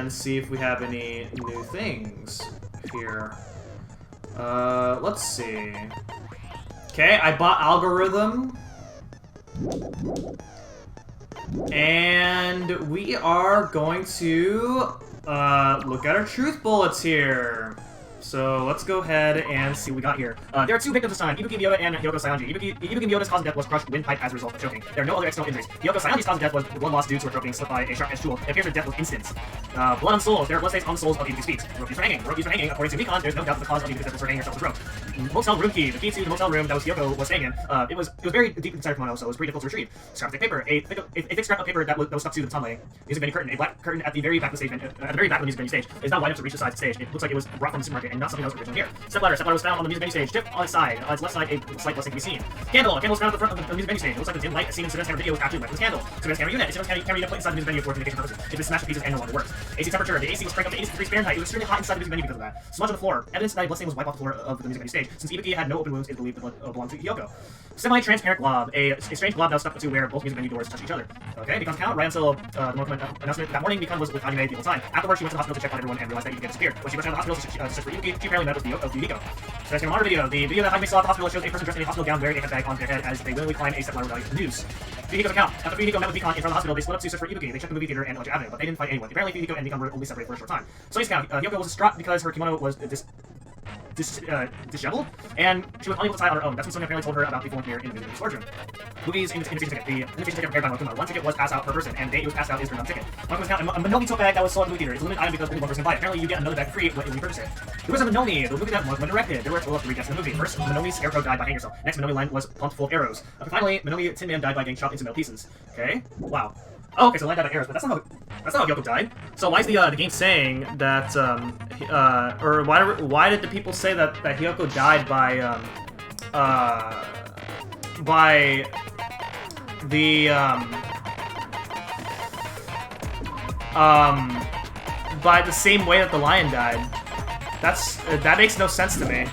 and see if we have any new things here. Let's see. Okay, I bought Algorithm. And we are going to look at our truth bullets here. So let's go ahead and see what we got here. There are two victims this time, Ibuki Miyoda and Hyoko Saionji. Ibuki Miyoda's cause of death was crushed windpipe as a result of choking. There are no other external injuries. Hyoko Saionji's cause of death was one lost due to her throat being slit by a sharp-edged tool. It appears her death was instant. Blood on souls. There are blood stains on the souls of Ibuki's feet. Rope used for hanging. Rope used for hanging. According to Mikon, there's no doubt that the cause of Ibuki's death was her hanging herself with rope. Motel room key. The key to the motel room that was Hyoko was staying in. It was very deep inside her kimono, so it was pretty difficult to retrieve. Scrap thick paper. A thick scrap of paper that was stuck to the sunlighting. Music venue curtain. A black curtain at the very back of the stage. At the very back of the music venue stage. It is not wide enough to reach the sides of the stage. It looks like it was brought from the supermarket and not something else originally here. Step ladder. Step ladder was found on the music venue stage. Tip on its side. On its left side, a slight blessing can be seen. Candle. A candle was found at the front of the music venue stage. It looks like the dim light seen in Savannah's camera video was actually left with the candle. Savannah's camera unit. Savannah's camera unit put inside the music venue for communication purposes. It was smashed to pieces and no longer works. AC temperature. The AC was cranked up to 86 degrees Fahrenheit. It was extremely hot inside the music venue because of that. Smudge on the floor. Evidence that a blessing was wiped off the floor of the music venue stage. Since Ibuki had no open wounds, it is believed the blood belonged to Hyoko. Semi-transparent glob. A strange glob now stuck to where both music venue doors touch each other. Okay, Mikon's account. Right until the announcement that morning, Mikon was with Hajime the whole time. Afterwards, she went to the hospital to check on everyone and realized that Ibuki had disappeared. When she returned to the hospital, she searched for Ibuki. She apparently met with Yumiko. So that's your monitor video. The video that Hajime saw at the hospital shows a person dressed in a hospital gown wearing a head bag on their head as they willingly climb a step ladder without the news. Fuyuhiko's account. After Fuyuhiko met with Mikon in front of the hospital, they split up to search for Ibuki. They checked the movie theater and Electric Avenue, but they didn't find anyone. Apparently, Fuyuhiko and Mikon were only separated for a short time. So his account. Hyoko was distraught because her kimono was disheveled, and she was unable to tie on her own. That's when someone apparently told her about the foreign here in the storage room. Movies invitation ticket. The invitation ticket prepared by Monokuma. One ticket was passed out per person, and the date it was passed out is her non-ticket. Monokuma's account. A Manomi tote bag that was sold at the movie theater. It's a limited item because only one person can buy it. Apparently, you get another bag free when you purchase it. There was a Manomi, the movie that was directed. There were 3 deaths in the movie. First, Manomi's scarecrow died by hanging herself. Next, Manomi Land was pumped full of arrows. Finally, Manomi Tin Man died by getting chopped into metal pieces. Okay? Wow. Oh, okay, so Land died by arrows, but that's not how Hyoko died. So why is the game saying that, or why did the people say that Hyoko died by the same way that the lion died? That makes no sense to me.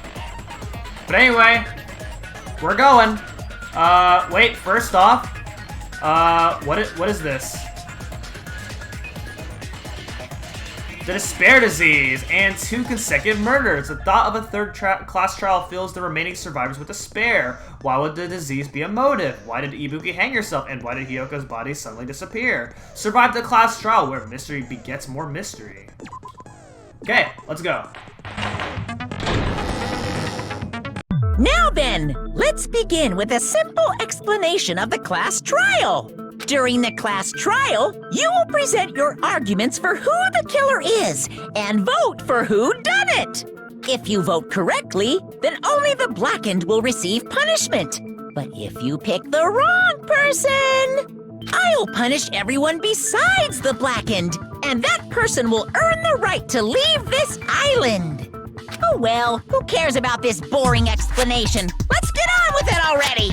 But anyway, we're going. Wait, first off, what is this? The despair disease and 2 consecutive murders. The thought of a third-class trial fills the remaining survivors with despair. Why would the disease be a motive? Why did Ibuki hang herself? And why did Hyoko's body suddenly disappear? Survive the class trial where mystery begets more mystery. Okay, let's go. Now then, let's begin with a simple explanation of the class trial. During the class trial, you will present your arguments for who the killer is and vote for who done it. If you vote correctly, then only the blackened will receive punishment. But if you pick the wrong person, I'll punish everyone besides the blackened, and that person will earn the right to leave this island. Oh well, who cares about this boring explanation? Let's get on with it already!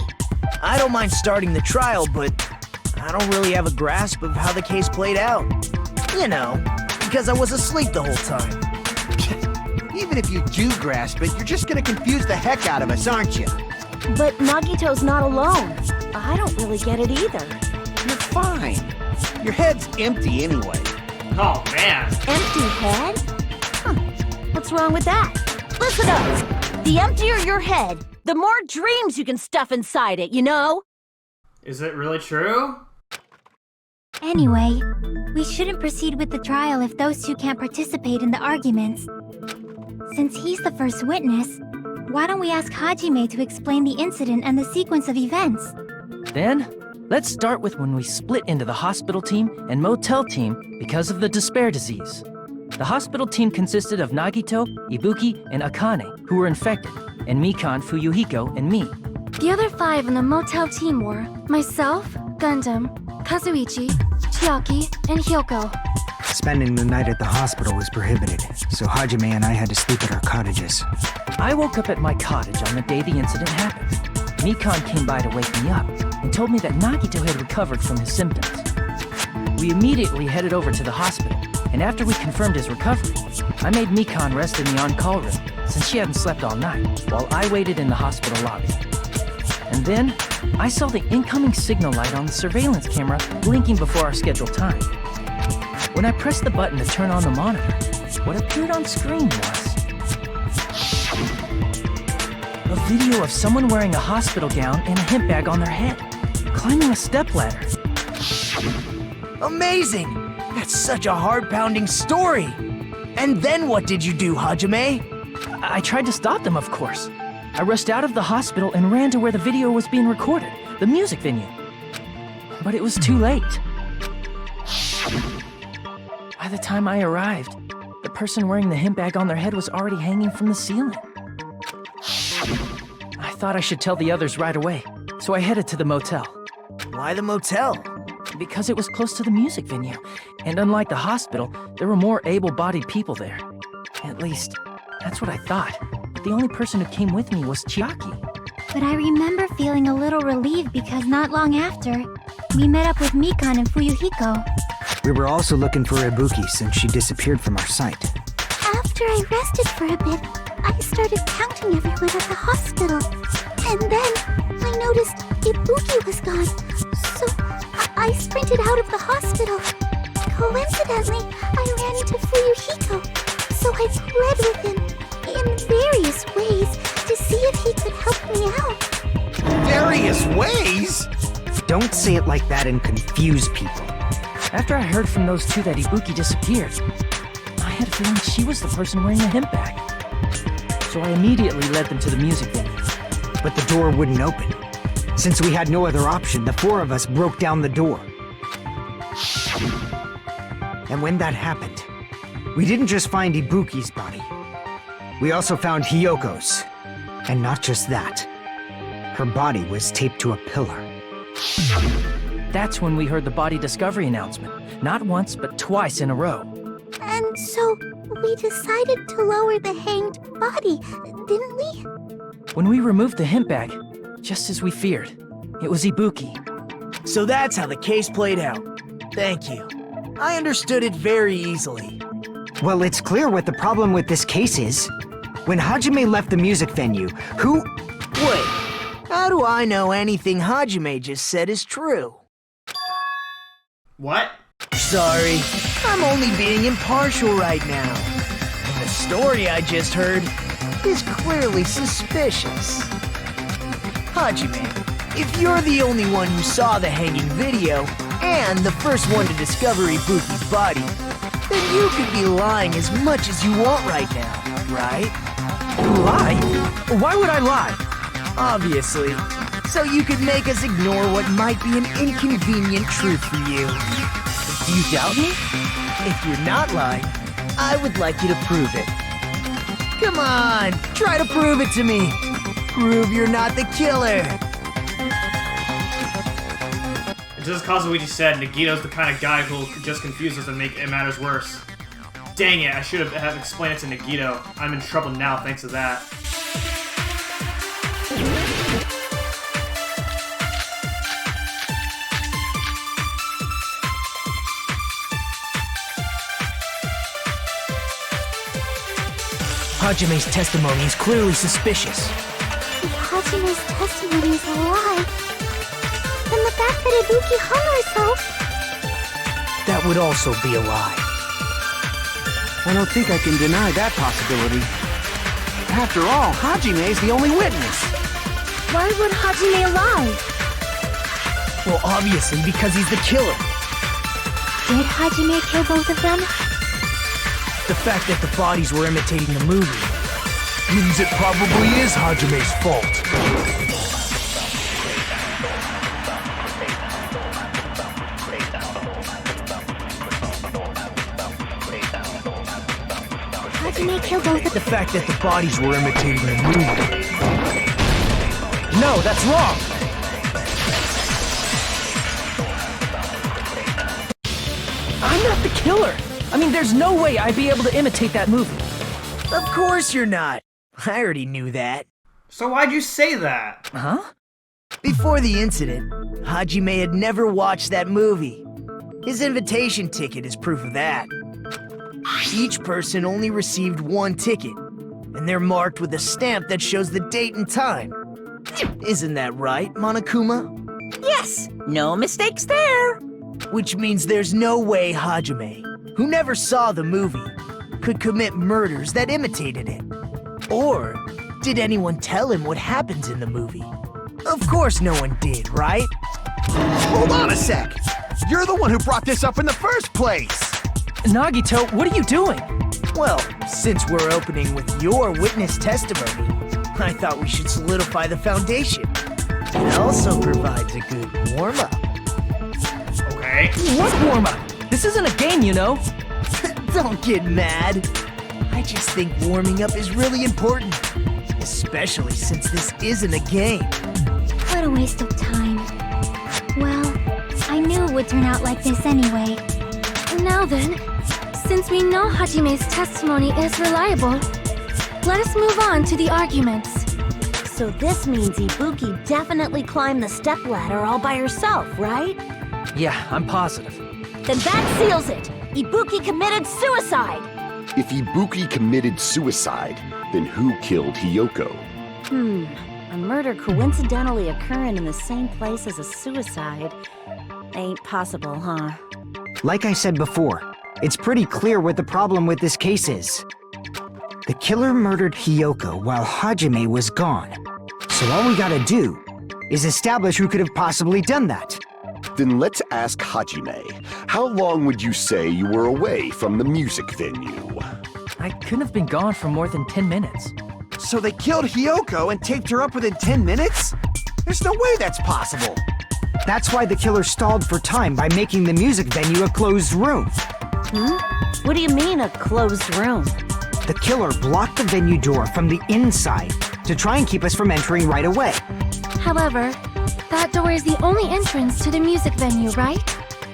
I don't mind starting the trial, but I don't really have a grasp of how the case played out. You know, because I was asleep the whole time. Even if you do grasp it, you're just gonna confuse the heck out of us, aren't you? But Nagito's not alone. I don't really get it either. You're fine. Your head's empty anyway. Oh man. Empty head? Huh. What's wrong with that? Listen up. The emptier your head, the more dreams you can stuff inside it, you know? Is it really true? Anyway, we shouldn't proceed with the trial if those two can't participate in the arguments. Since he's the first witness, why don't we ask Hajime to explain the incident and the sequence of events? Then, let's start with when we split into the hospital team and motel team because of the despair disease. The hospital team consisted of Nagito, Ibuki, and Akane, who were infected, and Mikon, Fuyuhiko, and me. The other 5 in the motel team were myself, Gundam, Kazuichi, Chiaki, and Hyoko. Spending the night at the hospital was prohibited, so Hajime and I had to sleep at our cottages. I woke up at my cottage on the day the incident happened. Mikon came by to wake me up and told me that Nagito had recovered from his symptoms. We immediately headed over to the hospital, and after we confirmed his recovery, I made Mikon rest in the on-call room since she hadn't slept all night, while I waited in the hospital lobby. And then, I saw the incoming signal light on the surveillance camera blinking before our scheduled time. When I pressed the button to turn on the monitor, what appeared on screen was a video of someone wearing a hospital gown and a hemp bag on their head, climbing a stepladder. Amazing! That's such a heart-pounding story! And then what did you do, Hajime? I tried to stop them, of course. I rushed out of the hospital and ran to where the video was being recorded, the music venue. But it was too late. By the time I arrived, the person wearing the hemp bag on their head was already hanging from the ceiling. I thought I should tell the others right away, so I headed to the motel. Why the motel? Because it was close to the music venue, and unlike the hospital, there were more able-bodied people there. At least, that's what I thought. But the only person who came with me was Chiaki. But I remember feeling a little relieved because not long after, we met up with Mikan and Fuyuhiko. We were also looking for Ibuki since she disappeared from our sight. After I rested for a bit, I started counting everyone at the hospital. And then I noticed Ibuki was gone. So I sprinted out of the hospital. Coincidentally, I ran into Fuyuhiko. So I fled with him in various ways to see if he could help me out. Various ways? Don't say it like that and confuse people. After I heard from those two that Ibuki disappeared, I had a feeling she was the person wearing the hemp bag. So I immediately led them to the music venue. But the door wouldn't open. Since we had no other option, the four of us broke down the door. And when that happened, we didn't just find Ibuki's body. We also found Hiyoko's. And not just that. Her body was taped to a pillar. That's when we heard the body discovery announcement. Not once, but twice in a row. And so we decided to lower the hanged body, didn't we? When we removed the hemp bag, just as we feared, it was Ibuki. So that's how the case played out. Thank you. I understood it very easily. Well, it's clear what the problem with this case is. When Hajime left the music venue, who... Wait, how do I know anything Hajime just said is true? What? Sorry, I'm only being impartial right now. And the story I just heard is clearly suspicious. Hajime, if you're the only one who saw the hanging video, and the first one to discover Ibuki's body, then you could be lying as much as you want right now, right? Lie? Why would I lie? Obviously. So you could make us ignore what might be an inconvenient truth for you. Do you doubt me? If you're not lying, I would like you to prove it. Come on, try to prove it to me. Prove you're not the killer. Just because of what you said, Nagito's the kind of guy who'll just confuse us and make it matters worse. Dang it, I should have explained it to Nagito. I'm in trouble now thanks to that. Hajime's testimony is clearly suspicious. If Hajime's testimony is a lie, then the fact that Ibuki hung herself... That would also be a lie. I don't think I can deny that possibility. After all, Hajime is the only witness. Why would Hajime lie? Well, obviously because he's the killer. Did Hajime kill both of them? The fact that the bodies were imitating the movie means it probably is Hajime's fault. Hajime killed both of The fact that the bodies were imitating the movie. No, that's wrong! I'm not the killer! I mean, there's no way I'd be able to imitate that movie. Of course you're not. I already knew that. So why'd you say that? Huh? Before the incident, Hajime had never watched that movie. His invitation ticket is proof of that. Each person only received one ticket, and they're marked with a stamp that shows the date and time. Isn't that right, Monokuma? Yes, no mistakes there. Which means there's no way Hajime, who never saw the movie, could commit murders that imitated it? Or did anyone tell him what happens in the movie? Of course no one did, right? Hold on a sec! You're the one who brought this up in the first place! Nagito, what are you doing? Well, since we're opening with your witness testimony, I thought we should solidify the foundation. It also provides a good warm-up. Okay. What warm-up? This isn't a game, you know. Don't get mad. I just think warming up is really important. Especially since this isn't a game. What a waste of time. Well, I knew it would turn out like this anyway. Now then, since we know Hajime's testimony is reliable, let us move on to the arguments. So this means Ibuki definitely climbed the stepladder all by herself, right? Yeah, I'm positive. Then that seals it! Ibuki committed suicide! If Ibuki committed suicide, then who killed Hiyoko? A murder coincidentally occurring in the same place as a suicide. Ain't possible, huh? Like I said before, it's pretty clear what the problem with this case is. The killer murdered Hiyoko while Hajime was gone. So all we gotta do is establish who could have possibly done that. Then let's ask Hajime. How long would you say you were away from the music venue? I couldn't have been gone for more than 10 minutes. So they killed Hiyoko and taped her up within 10 minutes? There's no way that's possible. That's why the killer stalled for time by making the music venue a closed room. What do you mean, a closed room? The killer blocked the venue door from the inside to try and keep us from entering right away. However, that door is the only entrance to the music venue, right?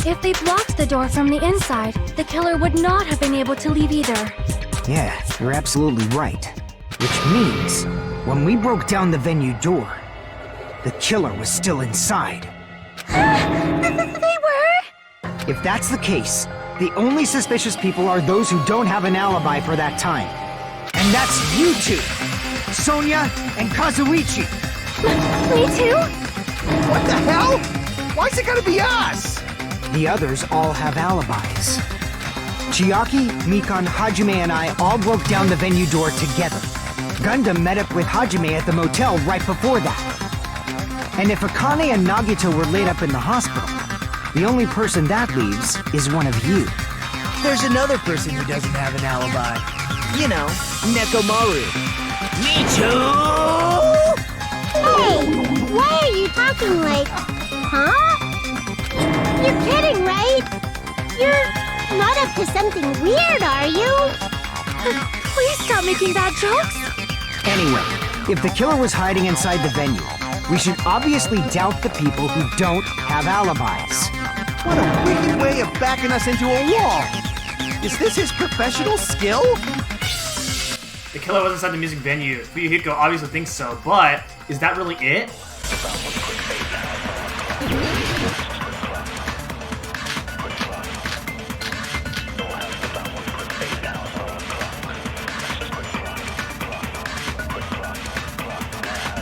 If they blocked the door from the inside, the killer would not have been able to leave either. Yeah, you're absolutely right. Which means, when we broke down the venue door, the killer was still inside. They were? If that's the case, the only suspicious people are those who don't have an alibi for that time. And that's you two! Sonia and Kazuichi! Me too? What the hell? Why's it gotta be us? The others all have alibis. Chiaki, Mikan, Hajime, and I all broke down the venue door together. Gundam met up with Hajime at the motel right before that. And if Akane and Nagito were laid up in the hospital, the only person that leaves is one of you. There's another person who doesn't have an alibi. You know, Nekomaru. Me too! Hey, why are you talking like... Huh? You're kidding, right? You're not up to something weird, are you? Please stop making bad jokes. Anyway, if the killer was hiding inside the venue, we should obviously doubt the people who don't have alibis. What a wicked way of backing us into a wall! Is this his professional skill? The killer was inside the music venue. Fuyuhiko obviously thinks so, but is that really it?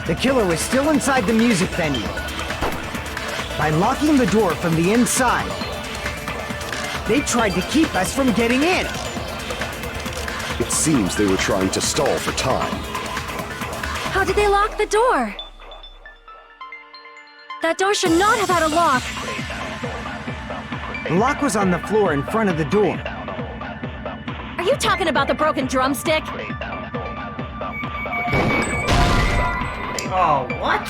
The killer was still inside the music venue. By locking the door from the inside, they tried to keep us from getting in. It seems they were trying to stall for time. How did they lock the door? That door should not have had a lock. The lock was on the floor in front of the door. Are you talking about the broken drumstick? Oh, what?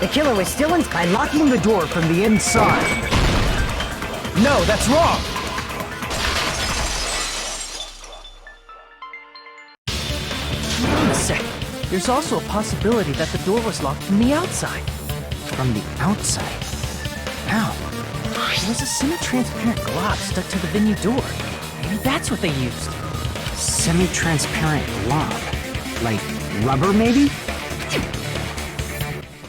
The killer was still by locking the door from the inside. No, that's wrong! Hold on a second. There's also a possibility that the door was locked from the outside. From the outside? How? There was a semi-transparent glob stuck to the venue door. Maybe that's what they used. Semi-transparent glob? Like rubber, maybe?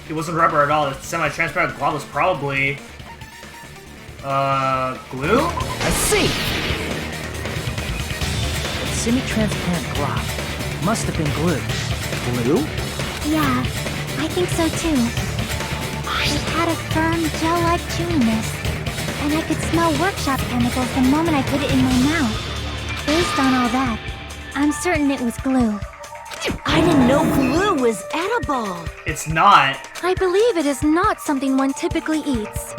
It wasn't rubber at all. The semi-transparent glob was probably... glue? I see! That semi-transparent glob must have been glue. Glue? Yeah, I think so too. It had a firm, gel-like chewiness. And I could smell workshop chemicals the moment I put it in my mouth. Based on all that, I'm certain it was glue. I didn't know glue was edible. It's not. I believe it is not something one typically eats.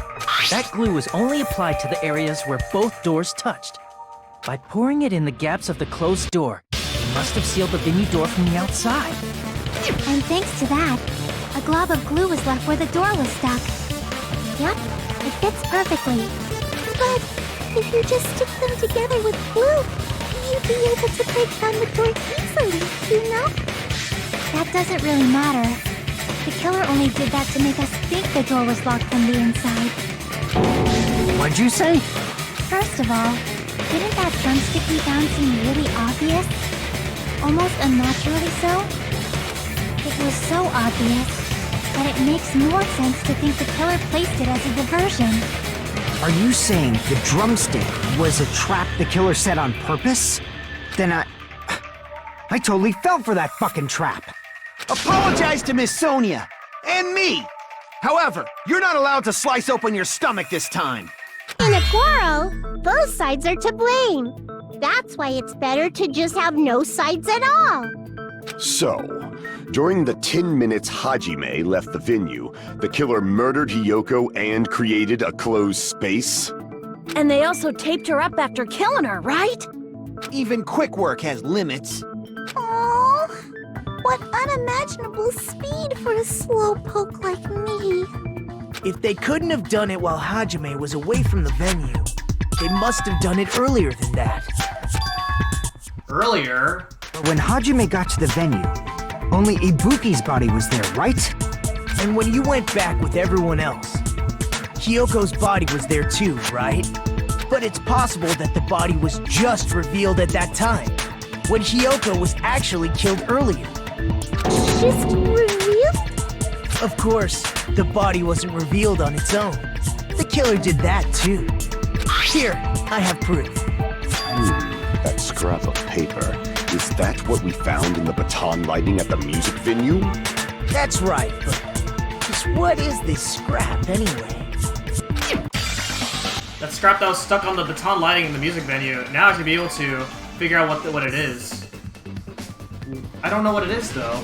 That glue was only applied to the areas where both doors touched. By pouring it in the gaps of the closed door, it must have sealed the venue door from the outside. And thanks to that, a glob of glue was left where the door was stuck. Yep, it fits perfectly. But if you just stick them together with glue, you'd be able to break down the door easily, you know? That doesn't really matter. The killer only did that to make us think the door was locked from the inside. What'd you say? First of all, didn't that drumstick we found seem really obvious? Almost unnaturally so? It was so obvious that it makes more sense to think the killer placed it as a diversion. Are you saying the drumstick was a trap the killer set on purpose? Then I totally fell for that fucking trap. Apologize to Miss Sonia and me. However, you're not allowed to slice open your stomach this time. In a quarrel, both sides are to blame. That's why it's better to just have no sides at all. So, during the 10 minutes Hajime left the venue, the killer murdered Hiyoko and created a closed space? And they also taped her up after killing her, right? Even quick work has limits. Oh, what unimaginable speed for a slowpoke like me. If they couldn't have done it while Hajime was away from the venue, they must have done it earlier than that. Earlier? But when Hajime got to the venue, only Ibuki's body was there, right? And when you went back with everyone else, Hiyoko's body was there too, right? But it's possible that the body was just revealed at that time, when Hiyoko was actually killed earlier. Just revealed? Of course, the body wasn't revealed on its own. The killer did that too. Here, I have proof. That scrap of paper. Is that what we found in the baton lighting at the music venue? That's right, but just what is this scrap anyway? That scrap that was stuck on the baton lighting in the music venue. Now I should be able to figure out what it is. I don't know what it is though.